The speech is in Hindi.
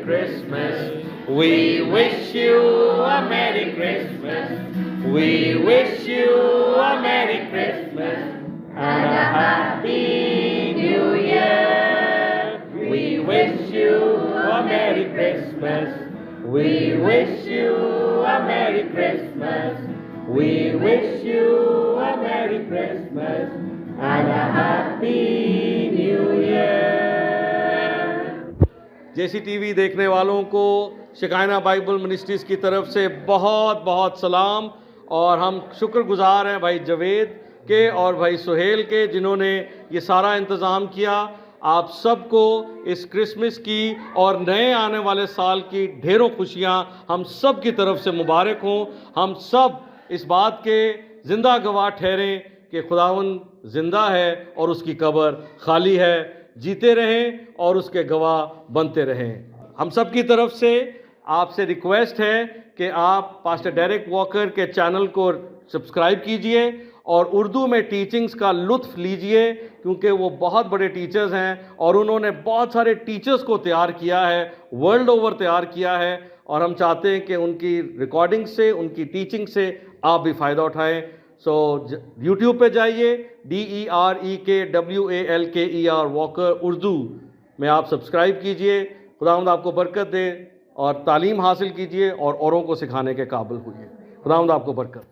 Christmas. We wish you a Merry Christmas. We wish you a Merry Christmas and a Happy New Year. We wish you a Merry Christmas. We wish you a Merry Christmas. We wish you a Merry Christmas and a Happy New Year. JCTV देखने वालों को शिकायना बाइबल मिनिस्ट्रीज की तरफ से बहुत बहुत सलाम, और हम शुक्रगुजार हैं भाई जवेद के और भाई सुहेल के जिन्होंने ये सारा इंतज़ाम किया। आप सबको इस क्रिसमस की और नए आने वाले साल की ढेरों खुशियां हम सब की तरफ से मुबारक हों। हम सब इस बात के ज़िंदा गवाह ठहरें कि खुदावन ज़िंदा है और उसकी कब्र खाली है। जीते रहें और उसके गवाह बनते रहें। हम सब की तरफ से आपसे रिक्वेस्ट है कि आप पास्टर डेरेक वॉकर के चैनल को सब्सक्राइब कीजिए और उर्दू में टीचिंग्स का लुत्फ़ लीजिए, क्योंकि वो बहुत बड़े टीचर्स हैं और उन्होंने बहुत सारे टीचर्स को तैयार किया है, वर्ल्ड ओवर तैयार किया है, और हम चाहते हैं कि उनकी रिकॉर्डिंग से, उनकी टीचिंग से आप भी फ़ायदा उठाएं। सो यूट्यूब पे जाइए, DEREKWALKER वॉकर उर्दू में आप सब्सक्राइब कीजिए। खुदावंद आपको बरकत दे और तालीम हासिल कीजिए और औरों को सिखाने के काबिल हुई। खुदावंद आपको बरकत।